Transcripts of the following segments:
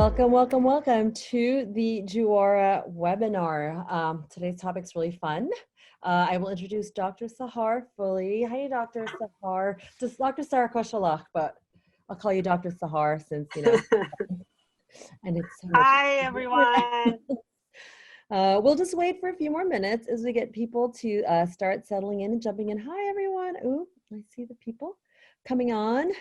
Welcome to the JUARA webinar. Today's topic's really fun. I will introduce Dr. Sahar fully. Hi, Dr. Sahar. Just Dr. Sahar Khoshakhlagh, but I'll call you Dr. Sahar since, you know, and it's so much. Hi, everyone. We'll just wait for a few more minutes as we get people to start settling in and jumping in. Hi, everyone. Ooh, I see the people coming on.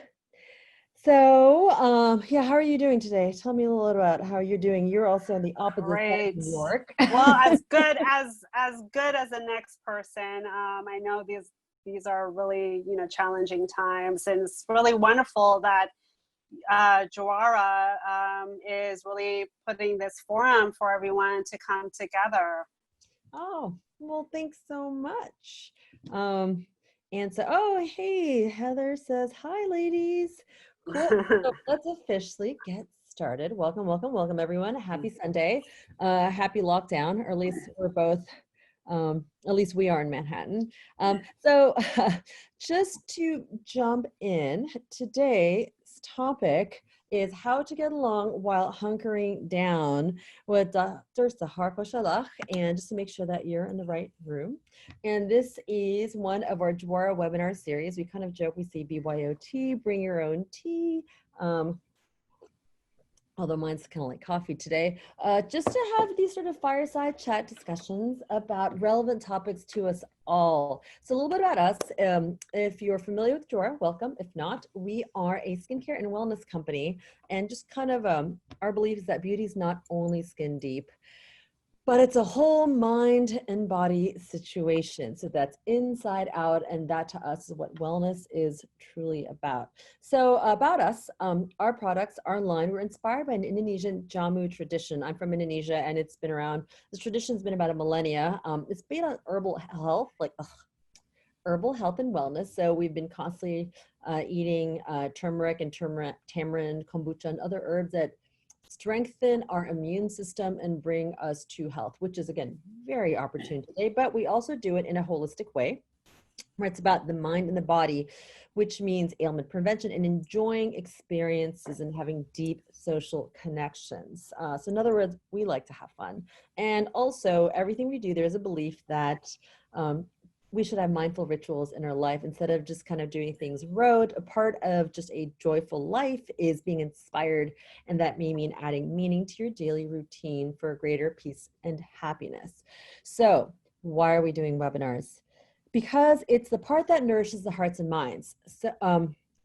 So, yeah, how are you doing today? Tell me a little about how you're doing. You're also on the opposite side of New York. Well, as good as the next person. I know these are really challenging times, and it's really wonderful that JUARA is really putting this forum for everyone to come together. Oh, well, thanks so much. And so, oh, hey, Heather says, hi, ladies. Cool. So let's officially get started. Welcome, everyone. Happy Sunday. Happy lockdown, or at least we're both, at least we are in Manhattan. So just to jump in, today's topic is how to get along while hunkering down with Dr. Sahar Khoshakhlagh, and just to make sure that you're in the right room. And this is one of our JUARA webinar series. We kind of joke, we say BYOT, bring your own tea. Although mine's kind of like coffee today, just to have these sort of fireside chat discussions about relevant topics to us all. So a little bit about us. If you're familiar with JUARA, welcome. If not, we are a skincare and wellness company, and just kind of our belief is that beauty is not only skin deep, but it's a whole mind and body situation. So that's inside out, and that to us is what wellness is truly about. So about us, our products, our line, we're inspired by an Indonesian jamu tradition. I'm from Indonesia, and it's been around, this tradition's been about a millennia. It's based on herbal health, herbal health and wellness. So we've been constantly eating turmeric and tamarind, kombucha, and other herbs that strengthen our immune system and bring us to health, which is, again, very opportune today. But we also do it in a holistic way, where it's about the mind and the body, which means ailment prevention and enjoying experiences and having deep social connections. So in other words, we like to have fun. And also, everything we do, there's a belief that we should have mindful rituals in our life instead of just kind of doing things rote. A part of just a joyful life is being inspired, and that may mean adding meaning to your daily routine for greater peace and happiness. So why are we doing webinars? Because it's the part that nourishes the hearts and minds. So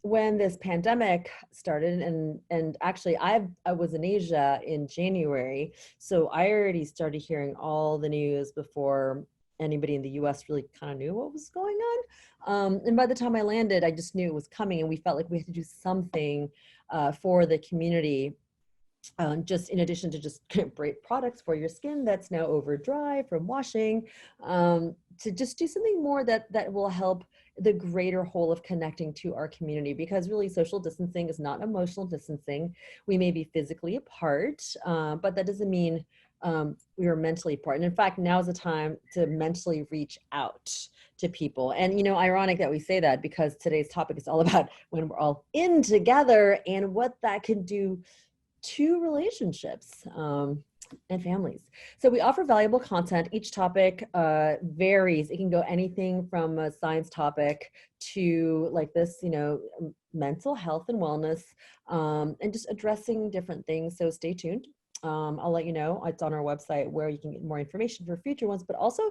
when this pandemic started, and actually I was in Asia in January, so I already started hearing all the news before anybody in the US really kind of knew what was going on. And by the time I landed, I just knew it was coming, and we felt like we had to do something for the community, just in addition to just great products for your skin that's now over dry from washing, to just do something more that will help the greater whole of connecting to our community, because really social distancing is not emotional distancing. We may be physically apart, but that doesn't mean we are mentally apart. And in fact, now is the time to mentally reach out to people. And, you know, ironic that we say that, because today's topic is all about when we're all in together and what that can do to relationships and families. So we offer valuable content. Each topic varies. It can go anything from a science topic to like this, you know, mental health and wellness, and just addressing different things. So stay tuned. I'll let you know. It's on our website where you can get more information for future ones, but also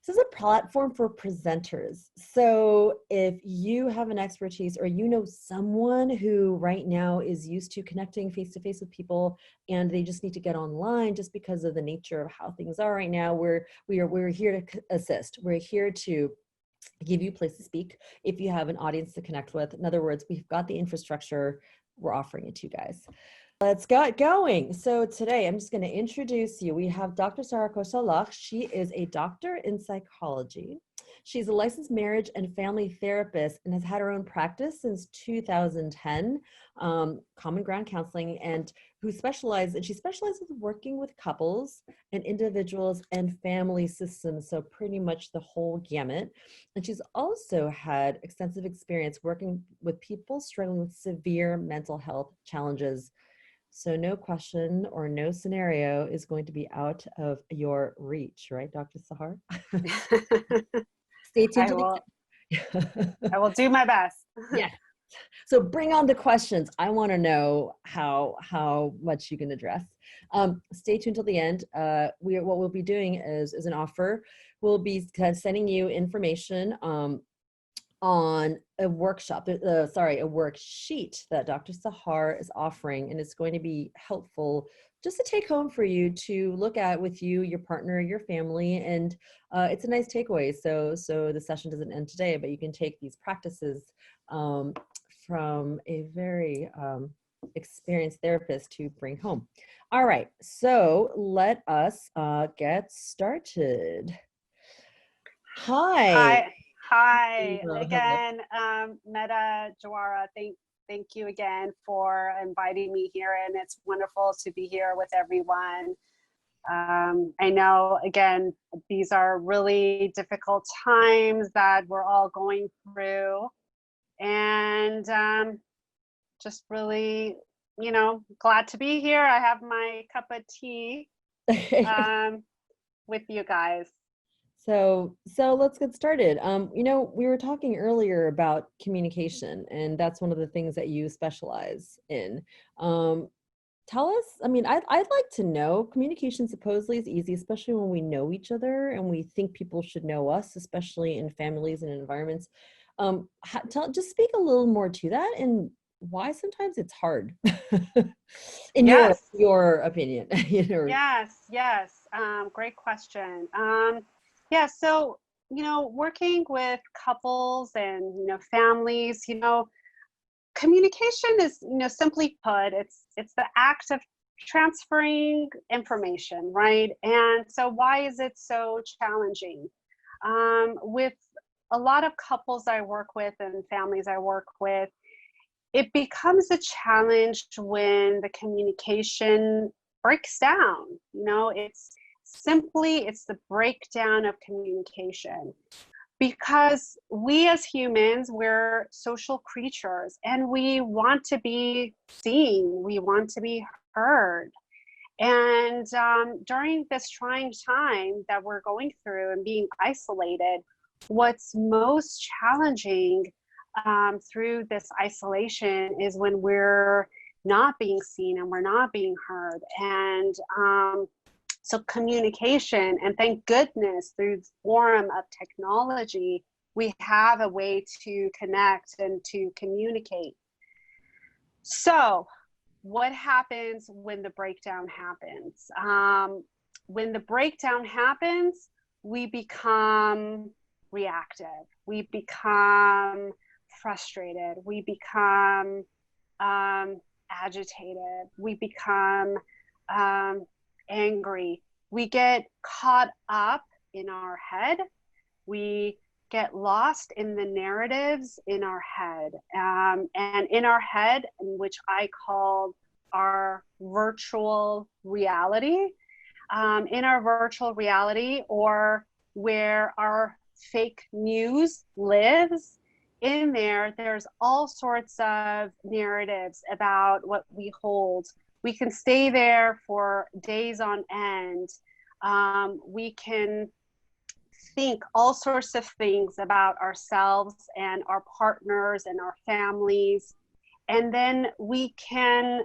this is a platform for presenters. So if you have an expertise, or you know someone who right now is used to connecting face-to-face with people and they just need to get online just because of the nature of how things are right now, we're here to assist. We're here to give you a place to speak if you have an audience to connect with. In other words, we've got the infrastructure. We're offering it to you guys. Let's get going. So today I'm just going to introduce you. We have Dr. Sahar Khoshakhlagh. She is a doctor in psychology. She's a licensed marriage and family therapist and has had her own practice since 2010, Common Ground Counseling, and she specializes working with couples and individuals and family systems, so pretty much the whole gamut. And she's also had extensive experience working with people struggling with severe mental health challenges, So no question or no scenario is going to be out of your reach, right, Dr. Sahar? Stay tuned I to will, the I will do my best. Yes. So bring on the questions. I want to know how much you can address. Stay tuned till the end. What we'll be doing is an offer. We'll be sending you information on a workshop, sorry, a worksheet that Dr. Sahar is offering, and it's going to be helpful just to take home for you to look at with you, your partner, your family, and it's a nice takeaway. So the session doesn't end today, but you can take these practices from a very experienced therapist to bring home. All right, so let us get started. Hi. Hi Hello. again, Meta, JUARA. Thank you again for inviting me here, and it's wonderful to be here with everyone. I know, again, these are really difficult times that we're all going through, and just really, glad to be here. I have my cup of tea with you guys. So let's get started. We were talking earlier about communication, and that's one of the things that you specialize in. Tell us, I'd like to know, communication supposedly is easy, especially when we know each other and we think people should know us, especially in families and environments. Just speak a little more to that and why sometimes it's hard, in Yes. your opinion. Yes. Great question. Yeah, so, working with couples and, families, communication is, simply put, it's the act of transferring information, right? And so why is it so challenging? With a lot of couples I work with and families I work with, it becomes a challenge when the communication breaks down. It's the breakdown of communication, because we as humans, we're social creatures and we want to be seen, we want to be heard. And during this trying time that we're going through and being isolated, what's most challenging through this isolation is when we're not being seen and we're not being heard. And so communication, and thank goodness through the form of technology, we have a way to connect and to communicate. So what happens when the breakdown happens? When the breakdown happens, we become reactive. We become frustrated. We become agitated. We become angry. We get caught up in our head. We get lost in the narratives in our head. And in our head, which I call our virtual reality, in our virtual reality, or where our fake news lives, in there's all sorts of narratives about what we hold. We can stay there for days on end. We can think all sorts of things about ourselves and our partners and our families. And then we can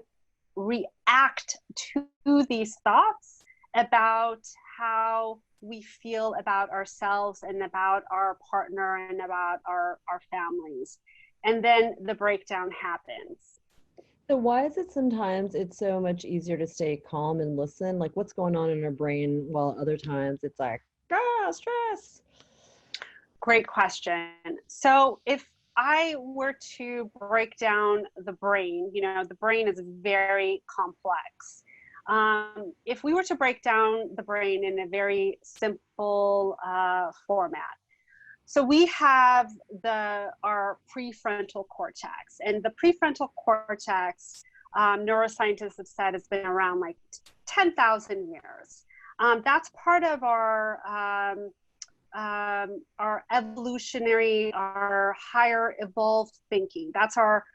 react to these thoughts about how we feel about ourselves and about our partner and about our families. And then the breakdown happens. So why is it sometimes it's so much easier to stay calm and listen? Like, what's going on in our brain, while other times it's like, stress? Great question. So if I were to break down the brain, the brain is very complex. If we were to break down the brain in a very simple format, so we have our prefrontal cortex, and the prefrontal cortex, neuroscientists have said, it's been around like 10,000 years. That's part of our evolutionary, our higher evolved thinking. That's our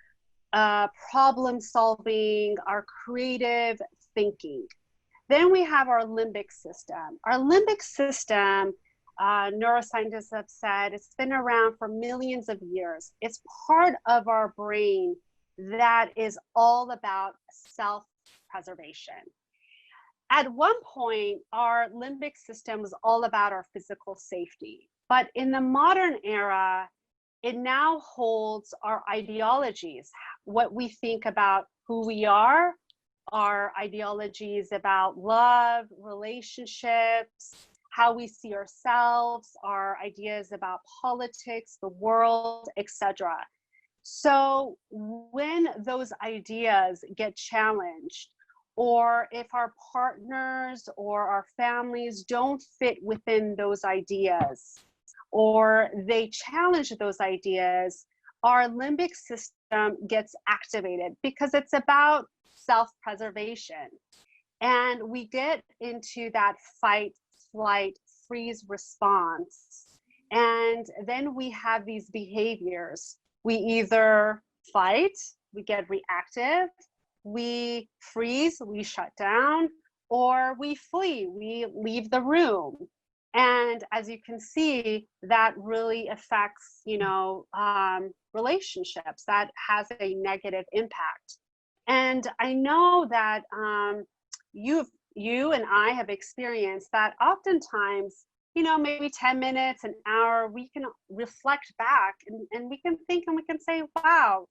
problem solving, our creative thinking. Then we have our limbic system. Our limbic system, neuroscientists have said, it's been around for millions of years. It's part of our brain that is all about self-preservation. At one point, our limbic system was all about our physical safety. But in the modern era, it now holds our ideologies, what we think about who we are, our ideologies about love, relationships, how we see ourselves, our ideas about politics, the world, etc. So when those ideas get challenged, or if our partners or our families don't fit within those ideas, or they challenge those ideas, our limbic system gets activated because it's about self-preservation. And we get into that fight, flight, freeze response. And then we have these behaviors. We either fight, we get reactive, we freeze, we shut down, or we flee, we leave the room. And as you can see, that really affects, relationships. That has a negative impact. And I know that you and I have experienced that oftentimes, maybe 10 minutes, an hour, we can reflect back and we can think and we can say, wow,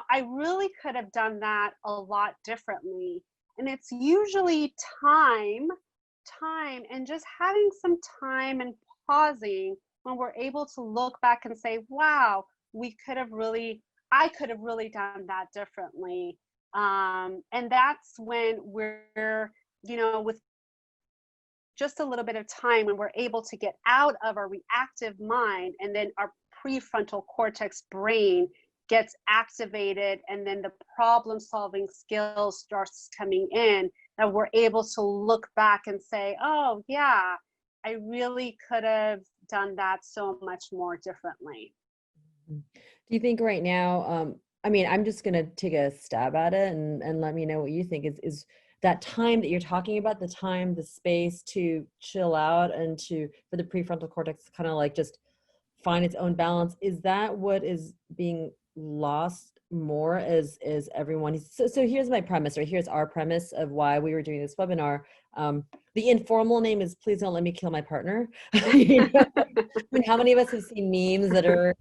I really could have done that a lot differently. And it's usually time and just having some time and pausing when we're able to look back and say, wow, I could have really done that differently. And that's when we're, with just a little bit of time, when we're able to get out of our reactive mind, and then our prefrontal cortex brain gets activated, and then the problem solving skills starts coming in, that we're able to look back and say, oh yeah, I really could have done that so much more differently. Do you think right now, I'm just going to take a stab at it and let me know what you think is that time that you're talking about, the time, the space to chill out and for the prefrontal cortex to kind of like just find its own balance. Is that what is being lost more as everyone? So here's my premise, or here's our premise of why we were doing this webinar. The informal name is "Please Don't Let Me Kill My Partner." How many of us have seen memes that are,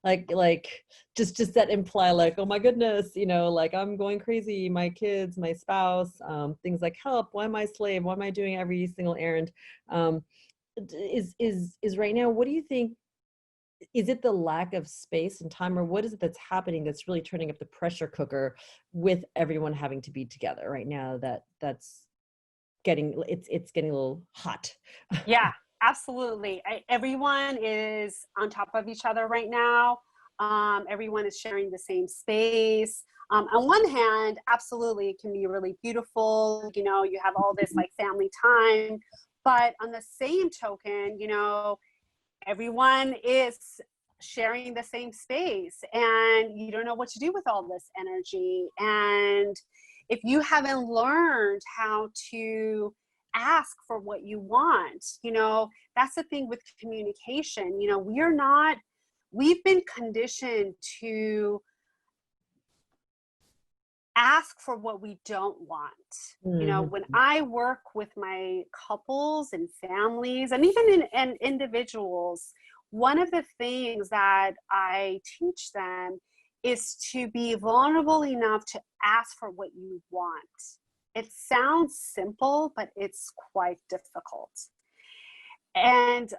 like just that imply like, oh my goodness, like I'm going crazy, my kids, my spouse, things like help, why am I a slave? Why am I doing every single errand? Is right now, what do you think? Is it the lack of space and time, or what is it that's happening that's really turning up the pressure cooker with everyone having to be together right now? That's getting, it's getting a little hot. Yeah, absolutely. Everyone is on top of each other right now. Everyone is sharing the same space. On one hand, absolutely, it can be really beautiful. You have all this like family time, but on the same token, everyone is sharing the same space and you don't know what to do with all this energy. And if you haven't learned how to ask for what you want, that's the thing with communication. We've been conditioned to ask for what we don't want. Mm-hmm. When I work with my couples and families and even in individuals, one of the things that I teach them is to be vulnerable enough to ask for what you want. It sounds simple, but it's quite difficult. And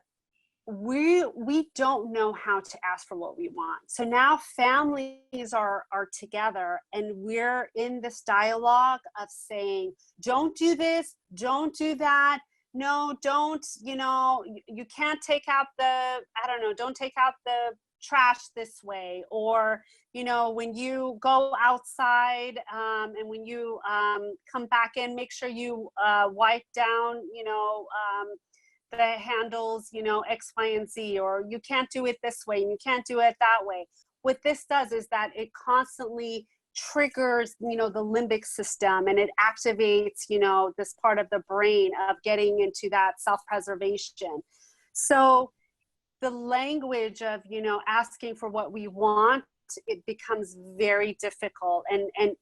we don't know how to ask for what we want. So now families are together and we're in this dialogue of saying, don't do this, don't do that. No, don't, you can't take out don't take out the trash this way. Or, when you go outside and when you come back in, make sure you wipe down, the handles, X, Y, and Z, or you can't do it this way and you can't do it that way. what this does is that it constantly triggers, you know, the limbic system, and it activates, you know, this part of the brain of getting into that self-preservation. So the language of, you know, asking for what we want, it becomes very difficult. And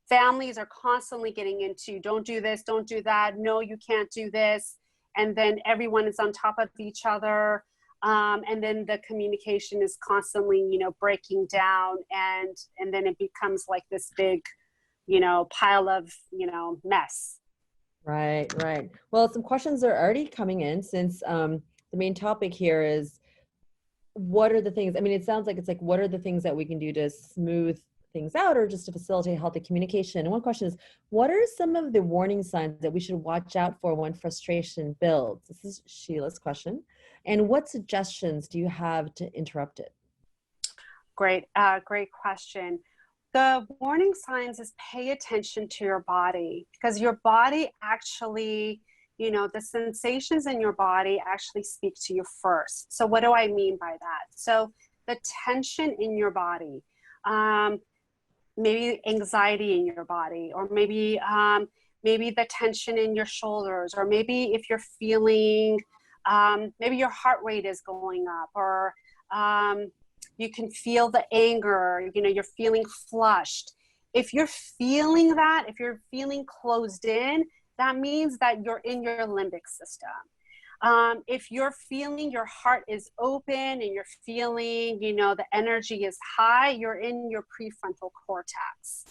families are constantly getting into, don't do this, don't do that, no, you can't do this. And then everyone is on top of each other. And then the communication is constantly, you know, breaking down, and then it becomes like this big, you know, pile of, you know, mess. Right, right. Well, some questions are already coming in since the main topic here is what are the things, I mean, it sounds like it's like, what are the things that we can do to smooth things out or just to facilitate healthy communication? And one question is, what are some of the warning signs that we should watch out for when frustration builds? This is Sheila's question. And what suggestions do you have to interrupt it? Great, great question. The warning signs is pay attention to your body, because your body actually, you know, the sensations in your body actually speak to you first. So what do I mean by that? So the tension in your body, maybe anxiety in your body, or maybe the tension in your shoulders, or maybe if you're feeling, maybe your heart rate is going up, or you can feel the anger, you know, you're feeling flushed. If you're feeling that, if you're feeling closed in, that means that you're in your limbic system. If you're feeling your heart is open and you're feeling, you know, the energy is high, you're in your prefrontal cortex.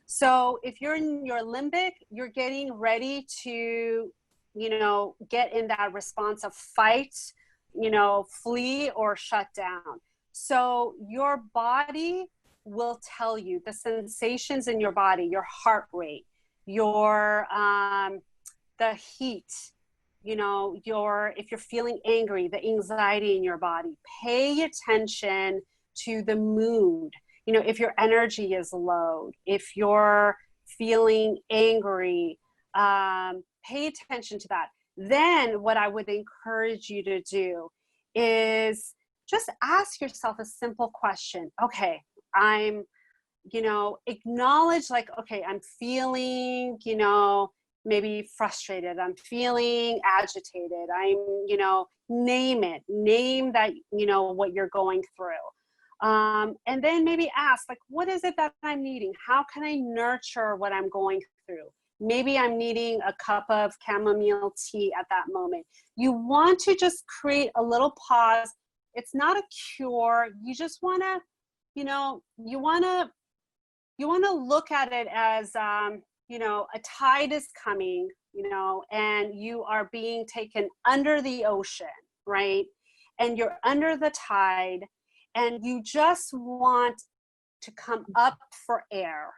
So if you're in your limbic, you're getting ready to, you know, get in that response of fight, you know, flee or shut down. So your body will tell you the sensations in your body, your heart rate, your the heat, you know, if you're feeling angry, the anxiety in your body. Pay attention to the mood. You know, if your energy is low, if you're feeling angry, pay attention to that. Then what I would encourage you to do is just ask yourself a simple question. Okay, I'm, you know, acknowledge like, okay, I'm feeling, you know, maybe frustrated. I'm feeling agitated. I'm, you know, name it, name that, you know, what you're going through. And then maybe ask, like, what is it that I'm needing? How can I nurture what I'm going through? Maybe I'm needing a cup of chamomile tea at that moment. You want to just create a little pause. It's not a cure. You just want to, you know, you want to look at it as, you know, a tide is coming, you know, and you are being taken under the ocean, right? And you're under the tide, and you just want to come up for air.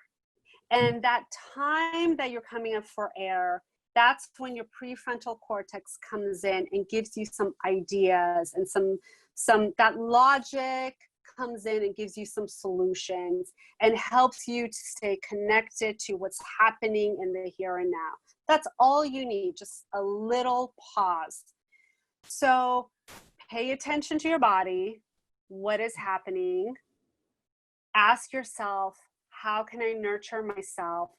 And that time that you're coming up for air, that's when your prefrontal cortex comes in and gives you some ideas, and some that logic comes in and gives you some solutions and helps you to stay connected to what's happening in the here and now. That's all you need, just a little pause. So pay attention to your body, what is happening. Ask yourself, how can I nurture myself?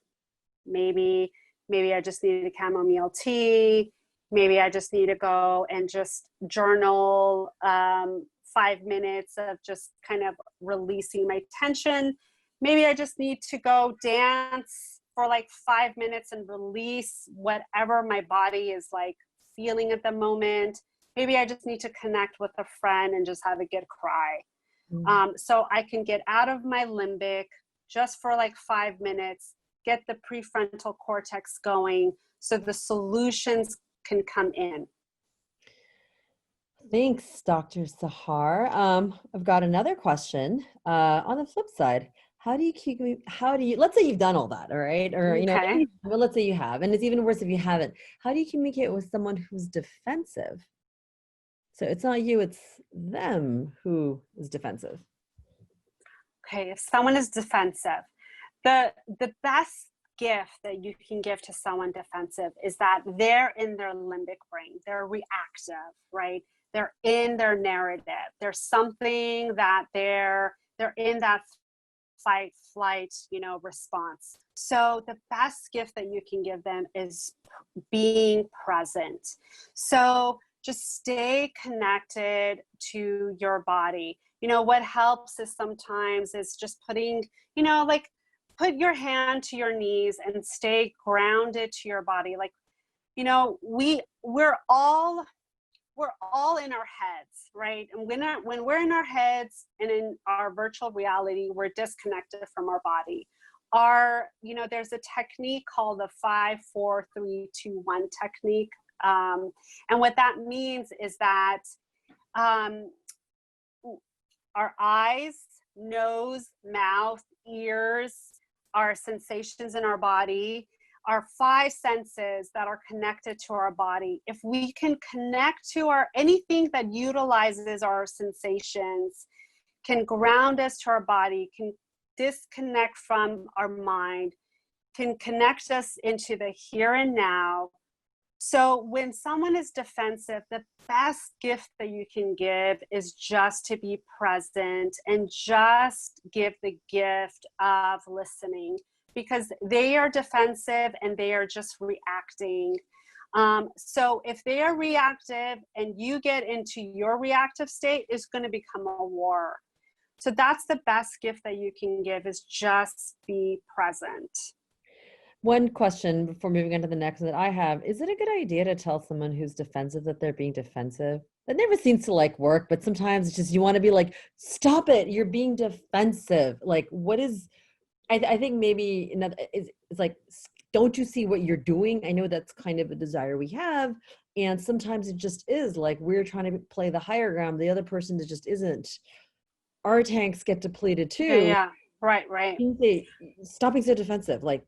Maybe I just need a chamomile tea. Maybe I just need to go and just journal 5 minutes of just kind of releasing my tension. Maybe I just need to go dance for like 5 minutes and release whatever my body is like feeling at the moment. Maybe I just need to connect with a friend and just have a good cry. So I can get out of my limbic just for like 5 minutes, get the prefrontal cortex going so the solutions can come in. Thanks, Dr. Sahar. I've got another question. On the flip side, let's say you've done all that, all right? Or, you know, Okay. well, let's say you have, and it's even worse if you haven't. How do you communicate with someone who's defensive? So it's not you, it's them who is defensive. Okay, if someone is defensive, the best gift that you can give to someone defensive is that they're in their limbic brain. They're reactive, right? They're in their narrative. There's something that they're they're in that fight, flight, response. So the best gift that you can give them is being present. So just stay connected to your body. What helps is sometimes is just putting, like put your hand to your knees and stay grounded to your body. Like, we're all in our heads, right? And when we're in our heads and in our virtual reality, we're disconnected from our body. There's a technique called the 5-4-3-2-1 technique. And what that means is that our eyes, nose, mouth, ears, our sensations in our body, our 5 senses that are connected to our body. If we can connect to anything that utilizes our sensations, can ground us to our body, can disconnect from our mind, can connect us into the here and now. So when someone is defensive, the best gift that you can give is just to be present and just give the gift of listening, because they are defensive and they are just reacting. So if they are reactive and you get into your reactive state, it's going to become a war. So that's the best gift that you can give, is just be present. One question before moving on to the next that I have, is it a good idea to tell someone who's defensive that they're being defensive? That never seems to work, but sometimes it's just, you want to be like, stop it, you're being defensive. Like, what is, I think maybe it's like, don't you see what you're doing? I know that's kind of a desire we have. And sometimes it just is like, we're trying to play the higher ground. The other person that just isn't. Our tanks get depleted too. Yeah. Right. Stop being so defensive. Like,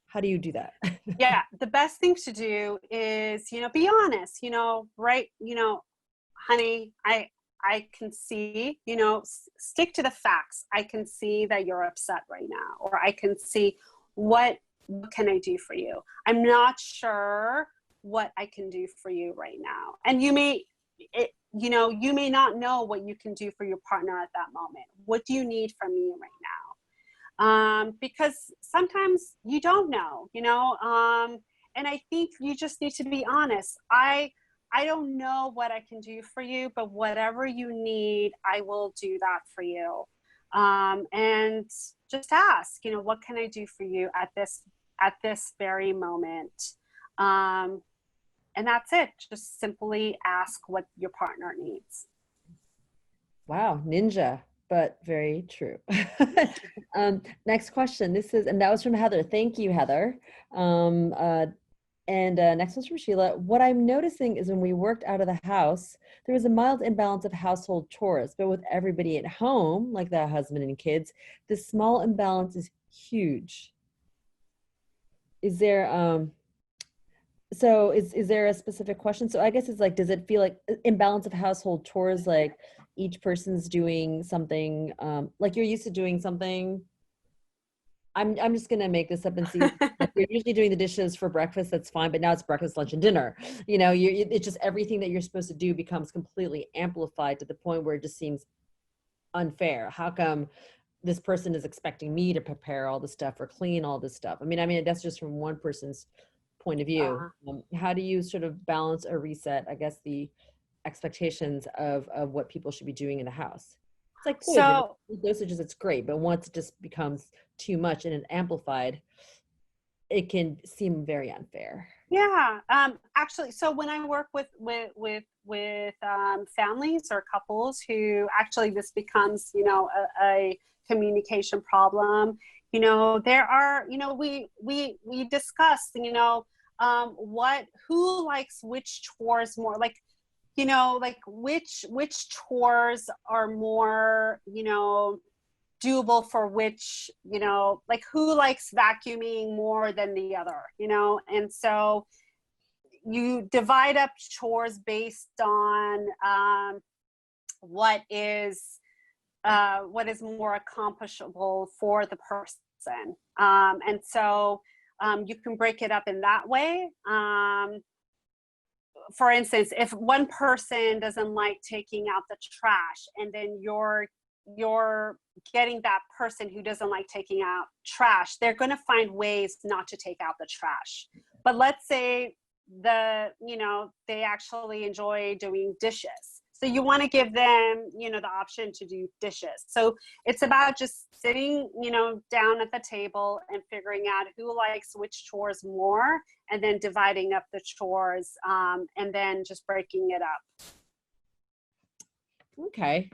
how do you do that? Yeah. The best thing to do is, be honest, right. Honey, I can see, stick to the facts. I can see that you're upset right now, or I can see what can I do for you? I'm not sure what I can do for you right now. And you may not know what you can do for your partner at that moment. What do you need from me right now? Because sometimes you don't know, and I think you just need to be honest. I don't know what I can do for you, but whatever you need, I will do that for you. And just ask, what can I do for you at this very moment? And that's it. Just simply ask what your partner needs. Wow, ninja, but very true. Next question. And that was from Heather. Thank you, Heather. And next one's from Sheila. What I'm noticing is when we worked out of the house, there was a mild imbalance of household chores, but with everybody at home, like the husband and kids, this small imbalance is huge. Is there, so is there a specific question? So I guess it's like, does it feel like imbalance of household chores, like each person's doing something, like you're used to doing something? I'm just gonna make this up and see. You're usually doing the dishes for breakfast, that's fine, but now it's breakfast, lunch, and dinner. It's just everything that you're supposed to do becomes completely amplified to the point where it just seems unfair. How come this person is expecting me to prepare all the stuff or clean all this stuff? I mean, that's just from one person's point of view. How do you sort of balance or reset, I guess, the expectations of what people should be doing in the house? It's like poison. So, dosages, it's great, but once it just becomes too much and amplified, it can seem very unfair. Yeah, actually, so when I work with families or couples who actually this becomes, a communication problem, there are, we discuss, who likes which chores more, like which chores are more, doable for which, like who likes vacuuming more than the other, and so you divide up chores based on what is more accomplishable for the person, and so you can break it up in that way. For instance, if one person doesn't like taking out the trash and then you're you're getting that person who doesn't like taking out trash, they're going to find ways not to take out the trash. But let's say they actually enjoy doing dishes. So you want to give them, the option to do dishes. So it's about just sitting, down at the table and figuring out who likes which chores more, and then dividing up the chores, and then just breaking it up. Okay,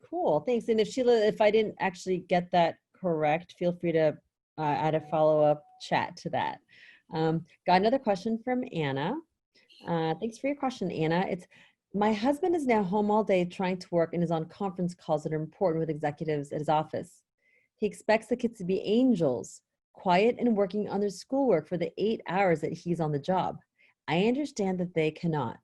cool. Thanks. And if Sheila, if I didn't actually get that correct, feel free to add a follow-up chat to that. Got another question from Anna. Thanks for your question, Anna. It's, my husband is now home all day trying to work and is on conference calls that are important with executives at his office. He expects the kids to be angels, quiet and working on their schoolwork for the 8 hours that he's on the job. I understand that they cannot.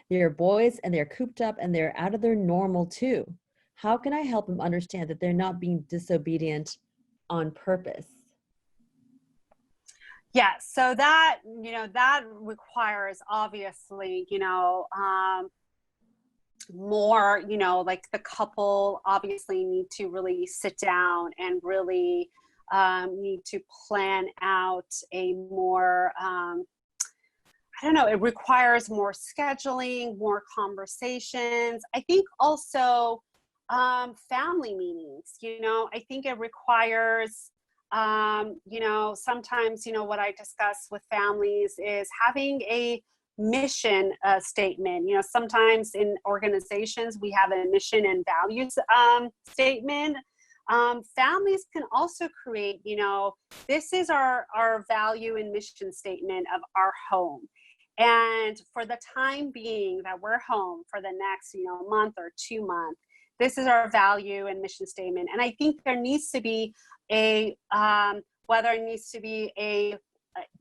They are boys and they're cooped up and they're out of their normal too. How can I help him understand that they're not being disobedient on purpose? Yeah, so that, that requires obviously, more, like the couple obviously need to really sit down and really need to plan out a more, it requires more scheduling, more conversations. I think also family meetings, I think it requires, sometimes, what I discuss with families is having a mission statement. Sometimes in organizations, we have a mission and values statement. Families can also create, this is our value and mission statement of our home. And for the time being that we're home for the next, month or 2 months, this is our value and mission statement. And I think there needs to be whether it needs to be a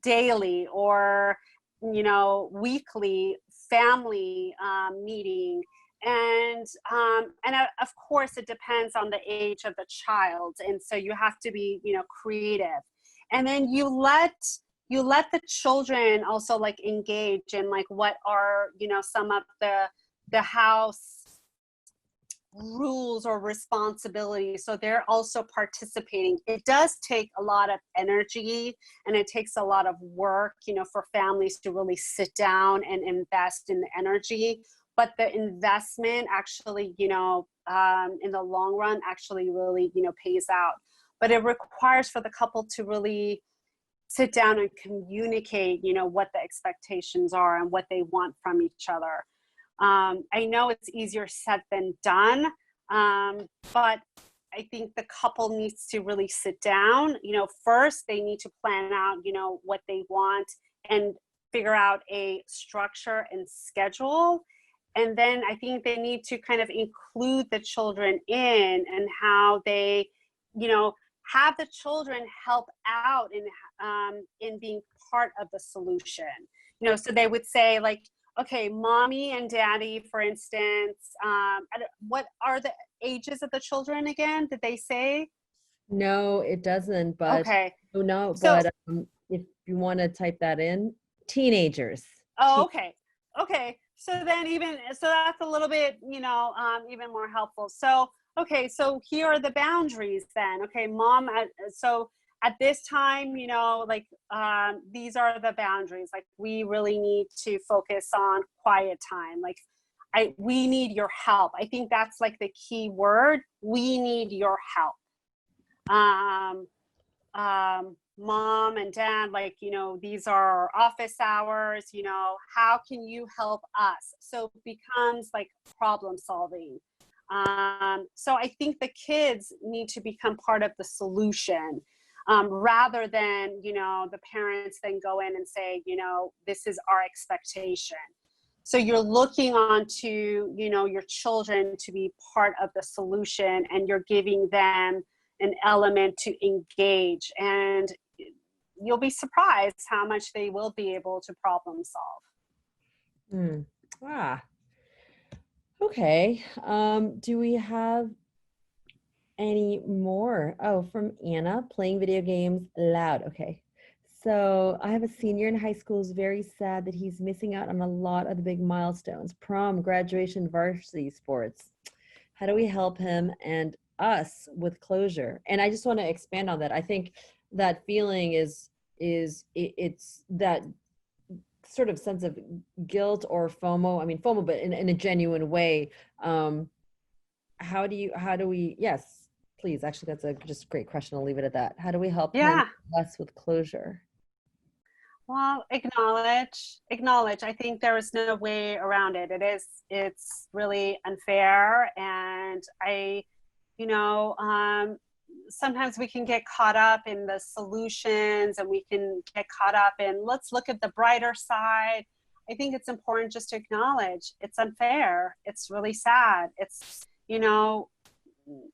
daily or, weekly family meeting. And of course, it depends on the age of the child. And so you have to be, creative. And then you let the children also like engage in like what are, some of the house rules or responsibilities, so they're also participating. It does take a lot of energy and it takes a lot of work, for families to really sit down and invest in the energy, but the investment actually, in the long run actually really, pays out. But it requires for the couple to really sit down and communicate, what the expectations are and what they want from each other. I know it's easier said than done, but I think the couple needs to really sit down. First they need to plan out, what they want and figure out a structure and schedule. And then I think they need to kind of include the children in and how they, have the children help out in being part of the solution. So they would say like, okay, mommy and daddy, for instance, what are the ages of the children again? Did they say? No, it doesn't, but okay. No, So, but if you want to type that in, teenagers. Oh, okay. So then so that's a little bit, even more helpful. So, okay, so here are the boundaries then. Okay, mom, so at this time, these are the boundaries. Like, we really need to focus on quiet time. Like, we need your help. I think that's like the key word. We need your help. Mom and dad, these are our office hours, how can you help us? So it becomes like problem solving. So I think the kids need to become part of the solution. Rather than, the parents then go in and say, this is our expectation. So you're looking on to, your children to be part of the solution, and you're giving them an element to engage, and you'll be surprised how much they will be able to problem solve. Okay. Do we have any more? Oh, from Anna, playing video games loud. Okay. So I have a senior in high school who's very sad that he's missing out on a lot of the big milestones: prom, graduation, varsity sports. How do we help him? And us with closure. And I just want to expand on that. I think that feeling it's that sort of sense of guilt or FOMO. I mean, FOMO, but in a genuine way. How do we, yes, please. Actually, that's a just great question. I'll leave it at that. How do we help Yeah. us with closure? Well, acknowledge. I think there is no way around it. It's really unfair. And you know, sometimes we can get caught up in the solutions, and we can get caught up in, let's look at the brighter side. I think it's important just to acknowledge it's unfair. It's really sad. It's, you know,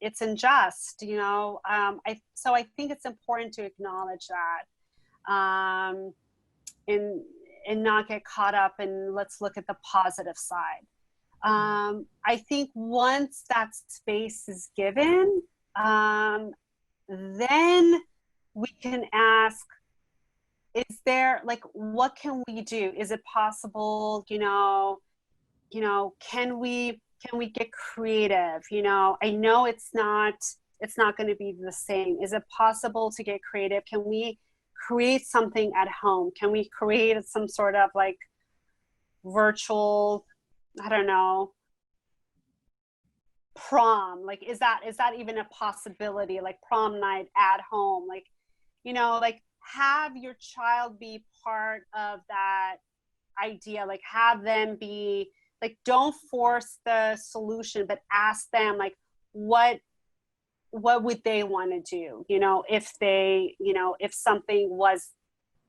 it's unjust, you know. So I think it's important to acknowledge that. And not get caught up in, let's look at the positive side. I think once that space is given, then we can ask, is there, like, what can we do? Is it possible, can we get creative? You know, I know it's not going to be the same. Is it possible to get creative? Can we create something at home? Can we create some sort of like virtual, I don't know, prom? Like, is that even a possibility? Like prom night at home, like, you know, like have your child be part of that idea, like have them be like, don't force the solution, but ask them like, what would they want to do, you know, if they, you know, if something was,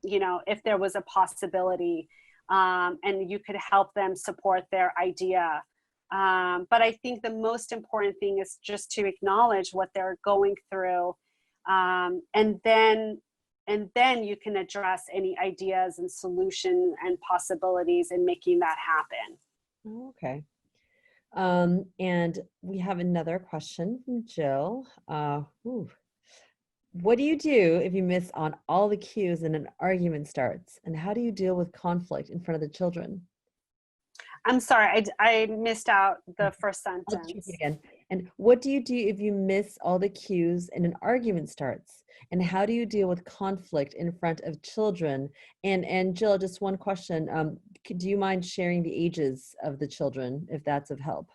you know, if there was a possibility, and you could help them support their idea. But I think the most important thing is just to acknowledge what they're going through, and then you can address any ideas and solution and possibilities in making that happen. Okay. And we have another question from Jill. What do you do if you miss on all the cues and an argument starts? And how do you deal with conflict in front of the children? I'm sorry, I missed out the first I'll sentence. repeat it again. And what do you do if you miss all the cues and an argument starts? And how do you deal with conflict in front of children? And Jill, just one question. Do you mind sharing the ages of the children, if that's of help?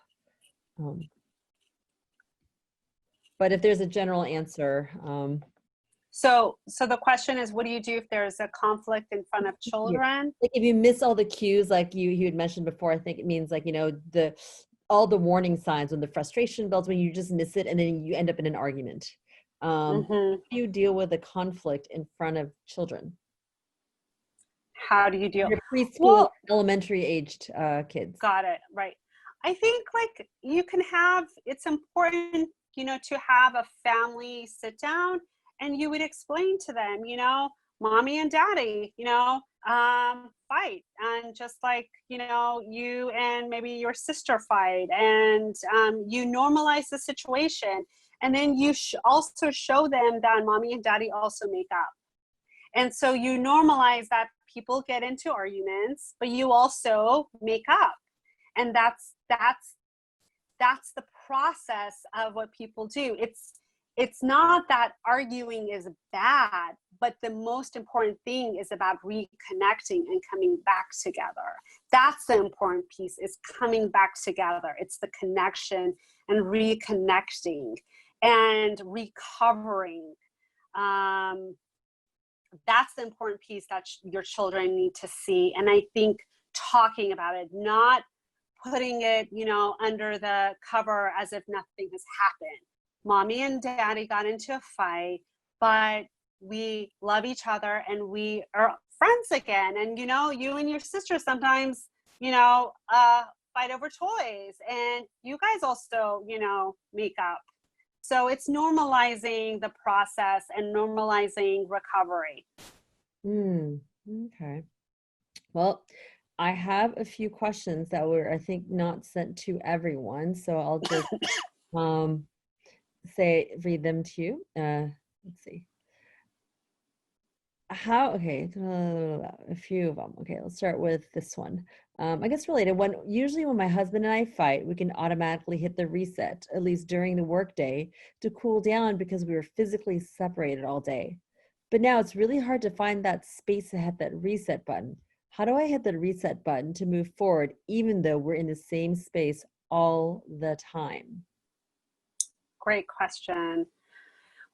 But if there's a general answer. So the question is, what do you do if there's a conflict in front of children? Like if you miss all the cues, like you had mentioned before, I think it means like, you know, all the warning signs when the frustration builds, when you just miss it and then you end up in an argument. How do you deal with a conflict in front of children? How do you deal? Your preschool, elementary aged kids. Got it. Right. I think like you can have, it's important, you know, to have a family sit down and you would explain to them, you know, mommy and daddy, you know, fight. And just like, you know, you and maybe your sister fight, and you normalize the situation. And then you also show them that mommy and daddy also make up. And so you normalize that people get into arguments, but you also make up. And that's the process of what people do. It's not that arguing is bad, but the most important thing is about reconnecting and coming back together. That's the important piece, is coming back together. It's the connection and reconnecting and recovering. That's the important piece that your children need to see. And I think talking about it, not putting it, you know, under the cover as if nothing has happened. Mommy and daddy got into a fight, but we love each other and we are friends again. And, you know, you and your sister sometimes, you know, fight over toys, and you guys also, you know, make up. So it's normalizing the process and normalizing recovery. Okay. Well, I have a few questions that were, I think, not sent to everyone. So I'll just read them to you. Let's see. Okay, a few of them. Okay, let's start with this one. I guess related, usually when my husband and I fight, we can automatically hit the reset, at least during the workday, to cool down because we were physically separated all day. But now it's really hard to find that space to hit that reset button. How do I hit the reset button to move forward, even though we're in the same space all the time? Great question.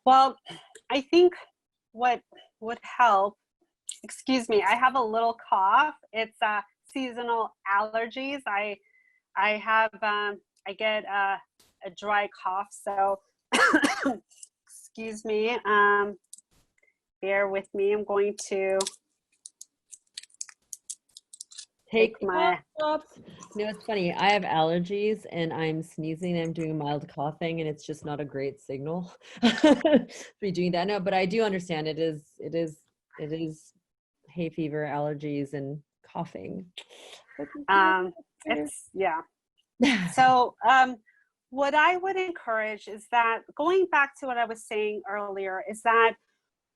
Well, I think what would help, excuse me, I have a little cough. It's seasonal allergies. I have, I get a dry cough. So excuse me, bear with me. I'm going to take my... drops. You know, it's funny. I have allergies and I'm sneezing and I'm doing mild coughing, and it's just not a great signal to be doing that. No, but I do understand it is hay fever, allergies, and coughing. It's, yeah. So what I would encourage is that, going back to what I was saying earlier, is that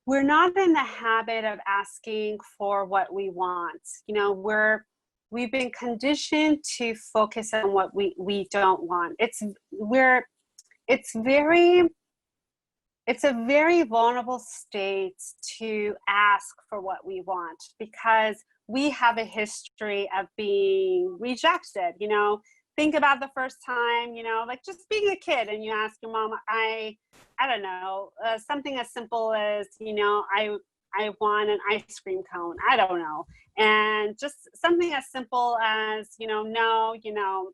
we're not in the habit of asking for what we want. You know, we've been conditioned to focus on what we don't want. It's a very vulnerable state to ask for what we want, because we have a history of being rejected. You know, think about the first time, you know, like just being a kid and you ask your mom, I don't know, something as simple as, you know, I want an ice cream cone. I don't know. And just something as simple as, you know, no, you know,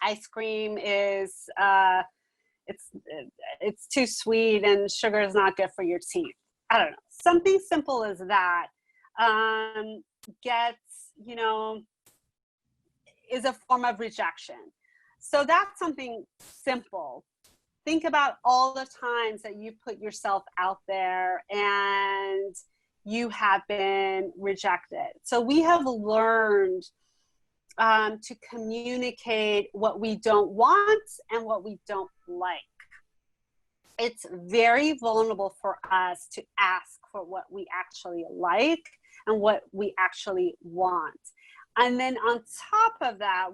ice cream is, it's too sweet and sugar is not good for your teeth. I don't know. Something simple as that gets, you know, is a form of rejection. So that's something simple. Think about all the times that you put yourself out there and you have been rejected. So we have learned to communicate what we don't want and what we don't like. It's very vulnerable for us to ask for what we actually like and what we actually want. And then on top of that,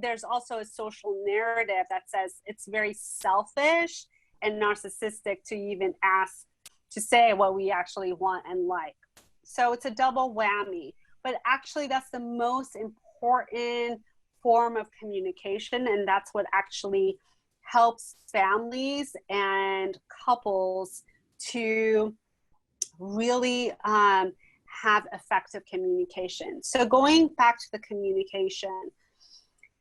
there's also a social narrative that says it's very selfish and narcissistic to even ask to say what we actually want and like. So it's a double whammy, but actually that's the most important form of communication. And that's what actually helps families and couples to really have effective communication. So going back to the communication,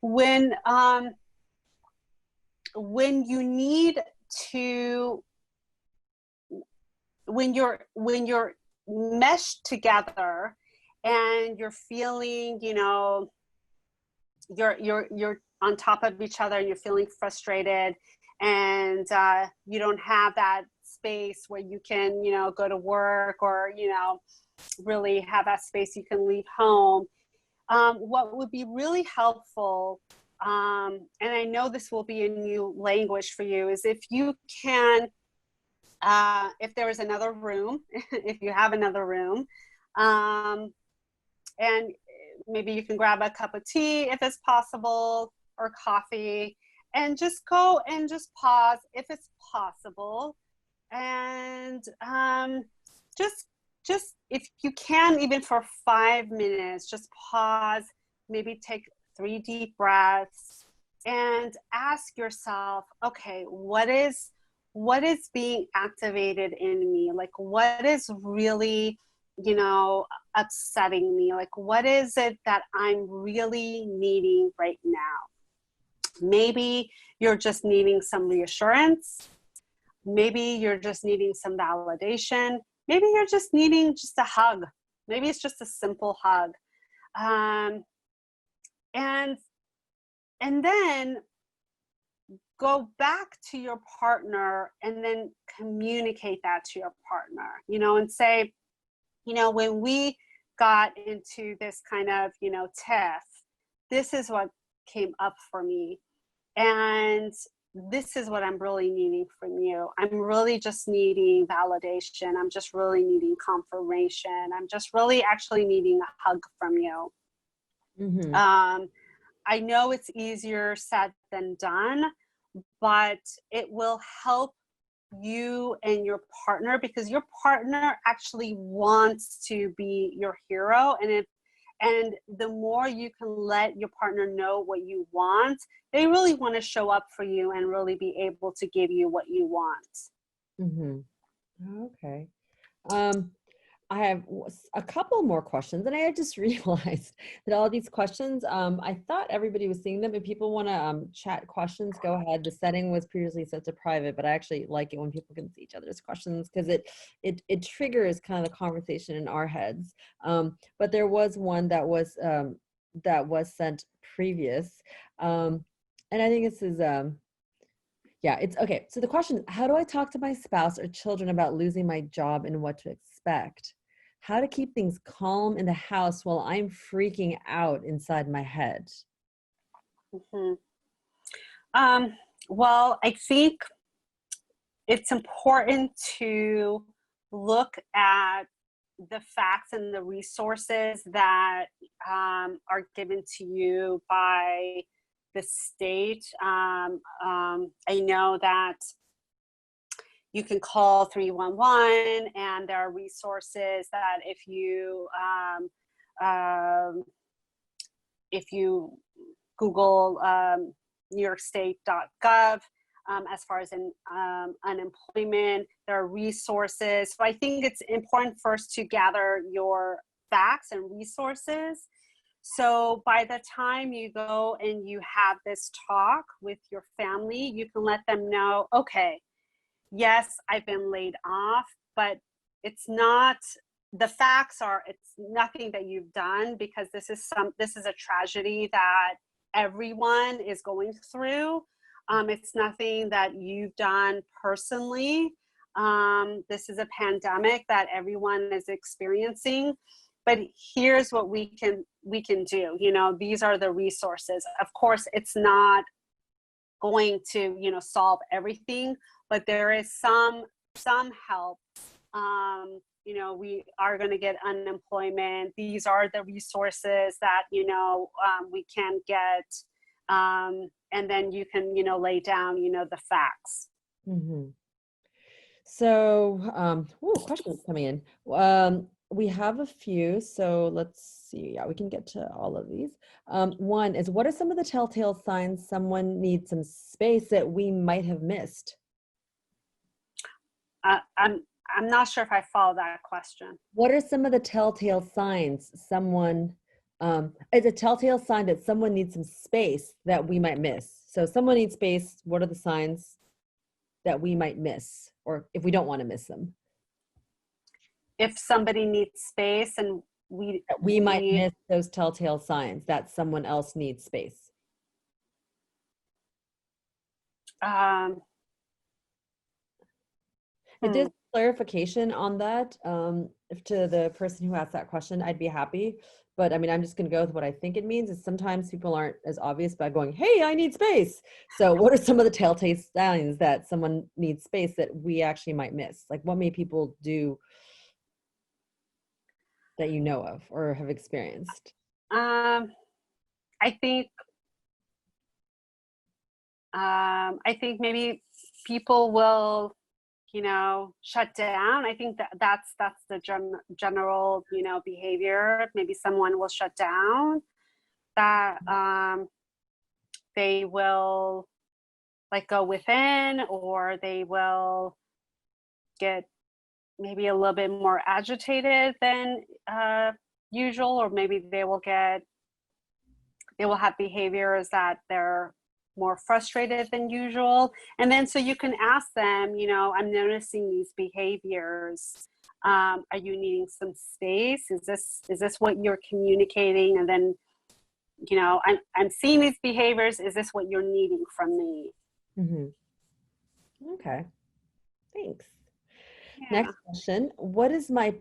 when you need to, when you're meshed together and you're feeling, you know, you're on top of each other and you're feeling frustrated, and you don't have that space where you can, you know, go to work or, you know, really have that space you can leave home. What would be really helpful, and I know this will be a new language for you, is if you can, if there is another room, if you have another room, and maybe you can grab a cup of tea if it's possible, or coffee, and just go and just pause if it's possible, and just if you can, even for 5 minutes, just pause, maybe take 3 deep breaths and ask yourself, okay, what is being activated in me? Like, what is really, you know, upsetting me? Like, what is it that I'm really needing right now? Maybe you're just needing some reassurance. Maybe you're just needing some validation. Maybe you're just needing just a hug. Maybe it's just a simple hug. And then go back to your partner and then communicate that to your partner, you know, and say, you know, when we got into this kind of, you know, tiff, this is what came up for me. And this is what I'm really needing from you. I'm really just needing validation. I'm just really needing confirmation. I'm just really actually needing a hug from you. Mm-hmm. I know it's easier said than done, but it will help you and your partner, because your partner actually wants to be your hero. And the more you can let your partner know what you want, they really want to show up for you and really be able to give you what you want. Mm-hmm. Okay. I have a couple more questions, and I just realized that all these questions, I thought everybody was seeing them. If people want to chat questions, go ahead. The setting was previously set to private, but I actually like it when people can see each other's questions, because it triggers kind of the conversation in our heads. But there was one that was sent previous, and I think this is yeah, it's okay. So the question, how do I talk to my spouse or children about losing my job and what to expect? How to keep things calm in the house while I'm freaking out inside my head? Mm-hmm. Well, I think it's important to look at the facts and the resources that are given to you by the state. I know that you can call 311, and there are resources that if you Google NewYorkState.gov, as far as unemployment, there are resources. So I think it's important first to gather your facts and resources. So by the time you go and you have this talk with your family, you can let them know, okay, yes, I've been laid off, but it's not, the facts are, it's nothing that you've done, because this is a tragedy that everyone is going through. It's nothing that you've done personally. This is a pandemic that everyone is experiencing. But here's what we can do. You know, these are the resources. Of course, it's not going to, you know, solve everything, but there is some help. You know, we are going to get unemployment. These are the resources that, you know, we can get. And then you can, you know, lay down, you know, the facts. Mm-hmm. So, questions coming in. We have a few, so let's see. Yeah, we can get to all of these. One is, what are some of the telltale signs someone needs some space that we might have missed? I'm not sure if I follow that question. What are some of the telltale signs someone, is a telltale sign that someone needs some space that we might miss? So someone needs space. What are the signs that we might miss, or if we don't want to miss them? If somebody needs space and We might miss those telltale signs that someone else needs space. If there's clarification on that, if to the person who asked that question, I'd be happy. But I mean, I'm just going to go with what I think it means. Is sometimes people aren't as obvious by going, "Hey, I need space." So, what are some of the telltale signs that someone needs space that we actually might miss? Like, what may people do that you know of or have experienced? I think maybe people will, you know, shut down. I think that's the general, you know, behavior. Maybe someone will shut down, that they will like go within, or they will get maybe a little bit more agitated than usual, or maybe they will have behaviors that they're more frustrated than usual. And then so you can ask them, you know, I'm noticing these behaviors. Are you needing some space? Is this what you're communicating? And then, you know, I'm seeing these behaviors. Is this what you're needing from me? Mm-hmm. Okay, thanks. Yeah. Next question. What if my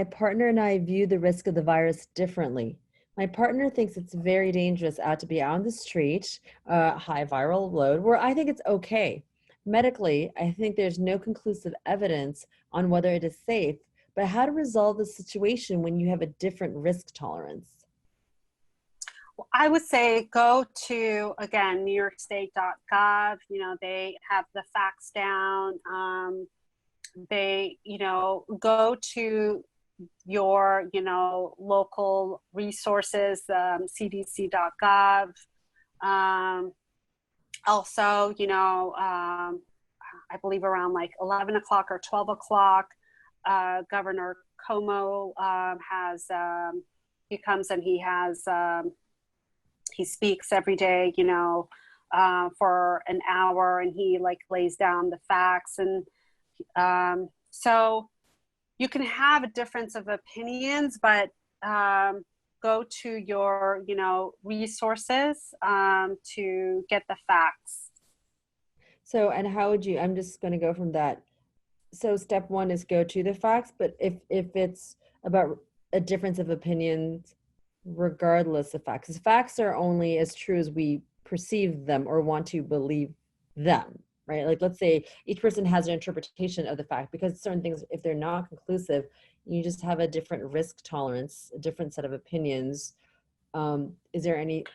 partner and I view the risk of the virus differently? My partner thinks it's very dangerous to be out on the street, high viral load, where I think it's okay. Medically, I think there's no conclusive evidence on whether it is safe, but how to resolve the situation when you have a different risk tolerance? I would say go to, again, NewYorkState.gov. They have the facts down. They, go to your, local resources, CDC.gov. Also, I believe around like 11 o'clock or 12 o'clock, Governor Como he comes and he speaks every day, for an hour, and he like lays down the facts. And so you can have a difference of opinions, but go to your, resources to get the facts. So, and how would you, I'm just going to go from that. So step one is go to the facts, but if it's about a difference of opinions, regardless of facts, because facts are only as true as we perceive them or want to believe them, right? Like, let's say each person has an interpretation of the fact, because certain things, if they're not conclusive, you just have a different risk tolerance, a different set of opinions. Is there any?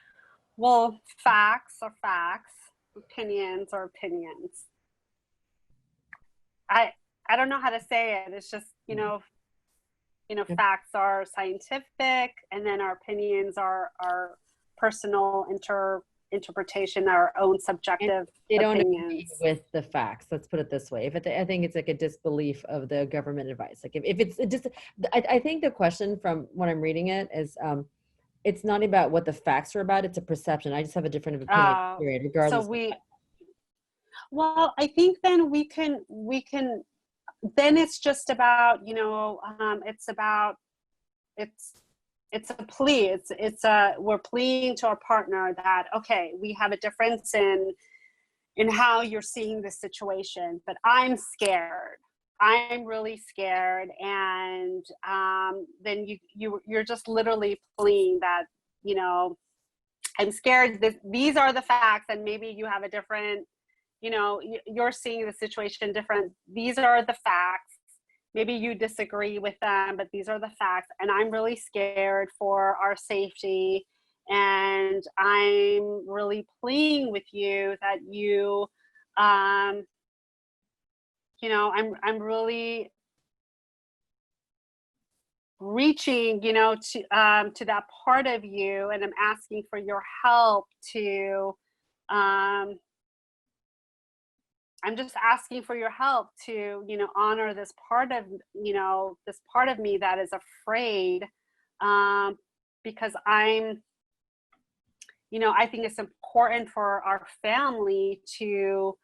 Well, facts are facts, opinions are opinions. I don't know how to say it. It's just, facts are scientific, and then our opinions are personal interpretation, our own subjective they don't opinions. agree with the facts. Let's put it this way. I think it's like a disbelief of the government advice. Like if it's just, I think the question from when I'm reading it is, it's not about what the facts are about. It's a perception. I just have a different opinion, period, regardless. Well, I think then we can, then it's just about, it's a plea. We're pleading to our partner that, okay, we have a difference in how you're seeing the situation, but I'm scared. I'm really scared. And then you're just literally pleading that, I'm scared. These are the facts, and maybe you have a different, you're seeing the situation different. These are the facts. Maybe you disagree with them, but these are the facts. And I'm really scared for our safety. And I'm really pleading with you that you, I'm really reaching, to that part of you, and I'm asking for your help to, I'm just asking for your help to, honor this part of, me that is afraid, because I'm, I think it's important for our family to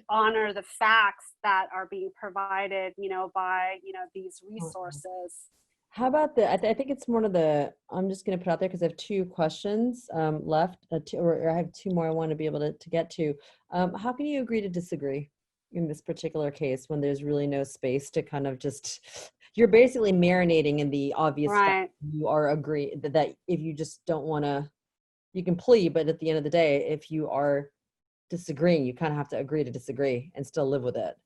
honor the facts that are being provided, by, these resources. How about I think it's one of the, I'm just going to put out there because I have two questions left, or I have two more I want to be able to get to. How can you agree to disagree in this particular case when there's really no space to kind of just, you're basically marinating in the obvious fact you are agree that if you just don't want to, you can plead, but at the end of the day, if you are disagreeing, you kind of have to agree to disagree and still live with it.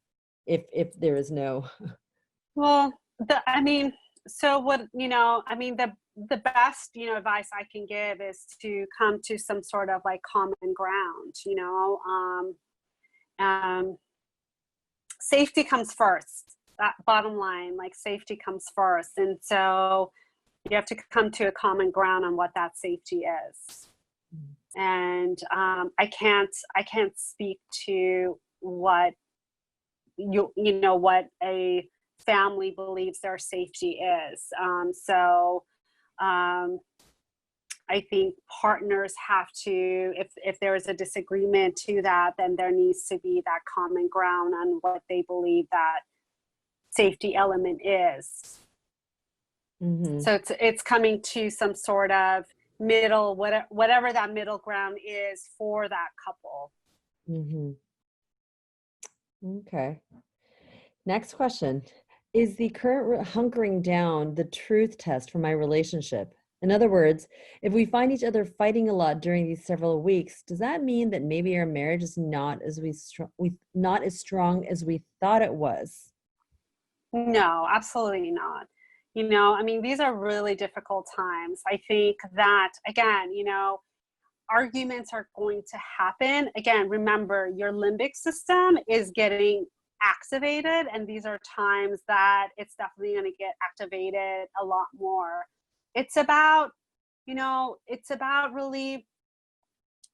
If there is no. Well, so what, the best, advice I can give is to come to some sort of like common ground, safety comes first. That bottom line, like safety comes first. And so you have to come to a common ground on what that safety is. And I can't speak to what what a family believes their safety is. I think partners have to, if there is a disagreement to that, then there needs to be that common ground on what they believe that safety element is. Mm-hmm. So it's coming to some sort of middle, whatever that middle ground is for that couple. Mm-hmm. Okay. Next question. Is the current hunkering down the truth test for my relationship? In other words, if we find each other fighting a lot during these several weeks, does that mean that maybe our marriage is not as strong as we thought it was? No, absolutely not. You know, I mean, these are really difficult times. I think that, again, you know, arguments are going to happen. Again, remember, your limbic system is getting activated, and these are times that it's definitely going to get activated a lot more. It's about, you know, it's about really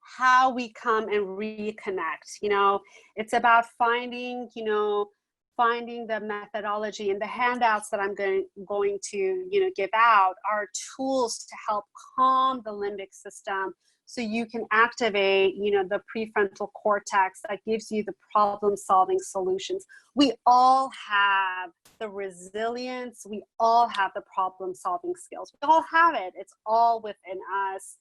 how we come and reconnect. You know, it's about finding, you know, finding the methodology, and the handouts that I'm going to, you know, give out are tools to help calm the limbic system, so you can activate, you know, the prefrontal cortex that gives you the problem solving solutions. We all have the resilience, we all have the problem solving skills, we all have it, it's all within us.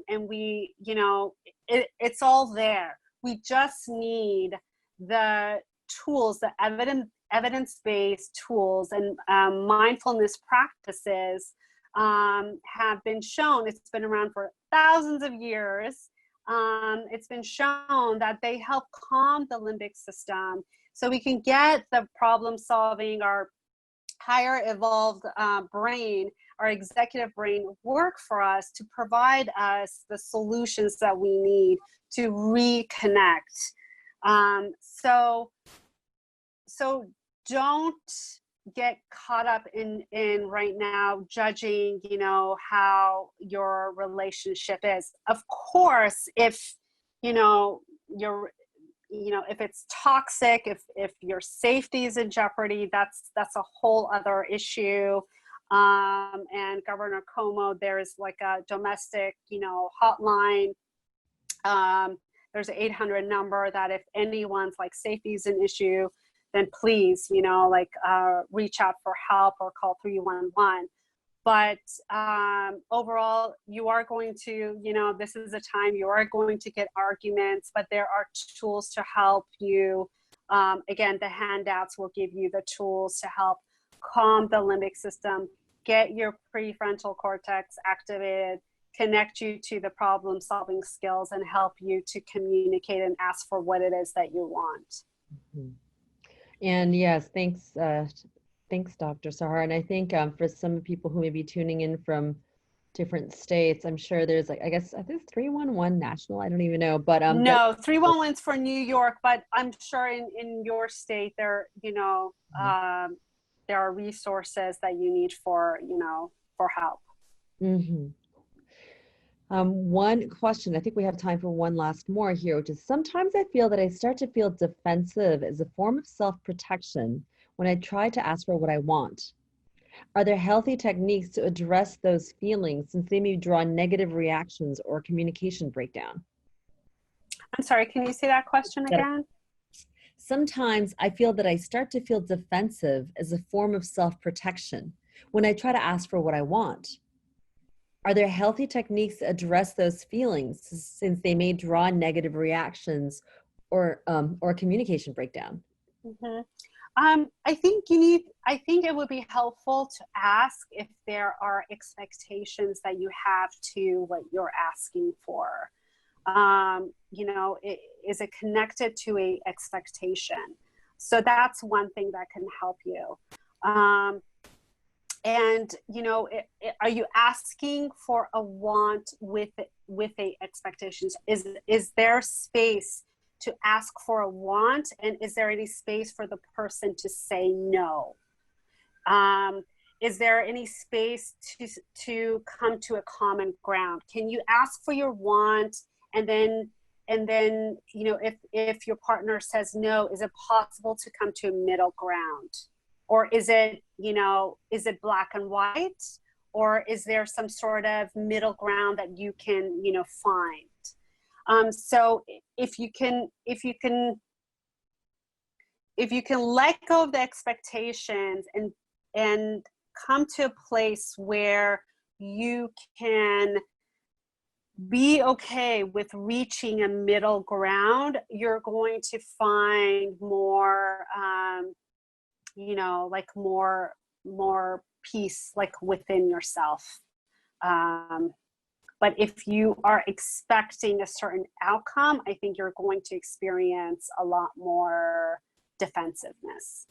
And we, you know, it's all there. We just need the tools, the evidence-based tools, and mindfulness practices have been shown. It's been around for thousands of years. It's been shown that they help calm the limbic system, so we can get the problem solving, our higher evolved brain, our executive brain, work for us to provide us the solutions that we need to reconnect. So don't get caught up in right now judging, you know, how your relationship is. Of course, if, you know, you're, you know, if it's toxic, if your safety is in jeopardy, that's a whole other issue. And Governor Cuomo, there's like a domestic, you know, hotline. There's an 800 number that if anyone's like safety is an issue, then please, you know, like reach out for help or call 311. But overall, you are going to, you know, this is a time you are going to get arguments, but there are tools to help you. Again, the handouts will give you the tools to help calm the limbic system, get your prefrontal cortex activated, connect you to the problem solving skills, and help you to communicate and ask for what it is that you want. Mm-hmm. And yes, thanks, Dr. Sahar. And I think for some people who may be tuning in from different states, I'm sure there's like, I think 311 national, I don't even know, but no, 311's for New York, but I'm sure in your state there, you know, there are resources that you need for, you know, for help. Mm-hmm. One question, I think we have time for one last more here, which is sometimes I feel that I start to feel defensive as a form of self-protection when I try to ask for what I want. Are there healthy techniques to address those feelings, since they may draw negative reactions or communication breakdown? I'm sorry, can you say that question again? Sometimes I feel that I start to feel defensive as a form of self-protection when I try to ask for what I want. Are there healthy techniques to address those feelings, since they may draw negative reactions or communication breakdown? Mm-hmm. I think it would be helpful to ask if there are expectations that you have to what you're asking for. You know, is it connected to a expectation? So that's one thing that can help you. And, you know, are you asking for a want with a expectations? Is there space to ask for a want, and is there any space for the person to say no? Is there any space to come to a common ground? Can you ask for your want, and then you know, if your partner says no, is it possible to come to a middle ground? Or is it, you know, is it black and white? Or is there some sort of middle ground that you can, you know, find? So if you can let go of the expectations and come to a place where you can be okay with reaching a middle ground, you're going to find more, you know, like more peace, like within yourself. But if you are expecting a certain outcome, I think you're going to experience a lot more defensiveness.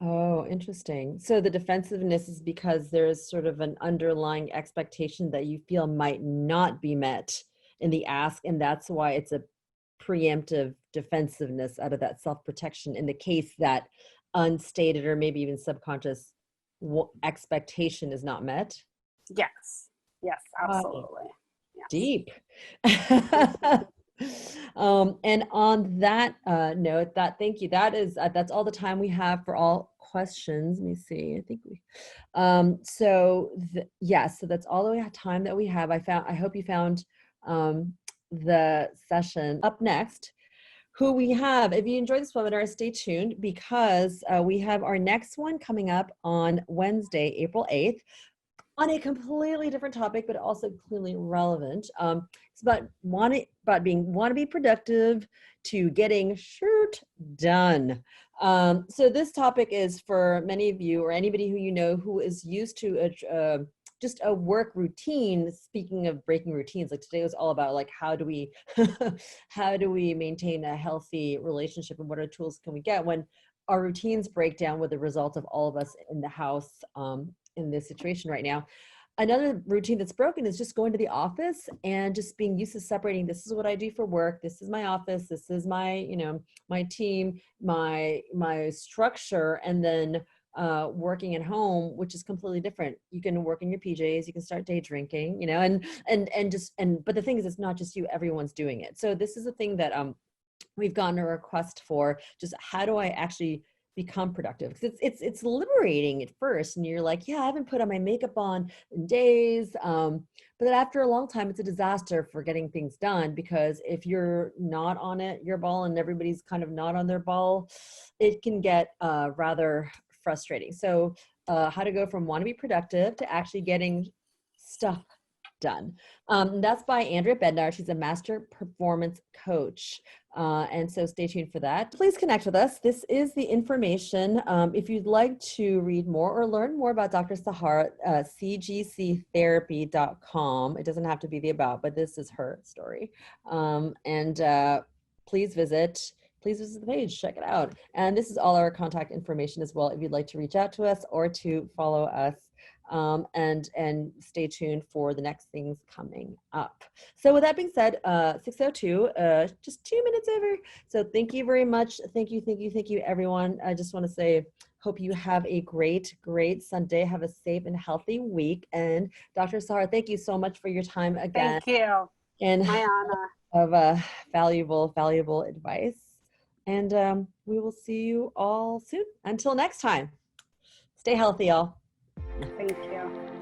Oh, interesting. So the defensiveness is because there's sort of an underlying expectation that you feel might not be met in the ask, and that's why it's a preemptive defensiveness out of that self-protection in the case that unstated or maybe even subconscious expectation is not met. Yes. Yes, Wow. absolutely. Yes. Deep. And on that note, that thank you. That is that's all the time we have for all questions. Let me see. I think we. Yes, so that's all the time that we have. I hope you found the session. Up next, who we have. If you enjoyed this webinar, stay tuned because we have our next one coming up on Wednesday, April 8th. On a completely different topic, but also clearly relevant. It's about want to be productive to getting shirt done. So this topic is for many of you or anybody who you know who is used to just a work routine. Speaking of breaking routines, like today was all about like how do we how do we maintain a healthy relationship and what are tools can we get when our routines break down with the result of all of us in the house in this situation right now. Another routine that's broken is just going to the office and just being used to separating, this is what I do for work, this is my office, this is my, you know, my team, my structure, and then working at home, which is completely different. You can work in your PJs, you can start day drinking, you know, but the thing is, it's not just you, everyone's doing it. So this is a thing that we've gotten a request for, just how do I actually become productive? Because it's liberating at first, and you're like, yeah, I haven't put on my makeup on in days, but then after a long time, it's a disaster for getting things done, because if you're not on your ball and everybody's kind of not on their ball, it can get rather frustrating. So how to go from want to be productive to actually getting stuff done. That's by Andrea Bednar. She's a master performance coach. And so stay tuned for that. Please connect with us. This is the information. If you'd like to read more or learn more about Dr. Sahar, cgctherapy.com. It doesn't have to be the about, but this is her story. Please visit the page, check it out. And this is all our contact information as well if you'd like to reach out to us or to follow us. And stay tuned for the next things coming up. So with that being said, 6:02, just 2 minutes over. So thank you very much. Thank you, everyone. I just want to say, hope you have a great Sunday. Have a safe and healthy week. And Dr. Sahar, thank you so much for your time again. Thank you. And my honor. Of valuable advice. And we will see you all soon. Until next time, stay healthy, y'all. Thank you.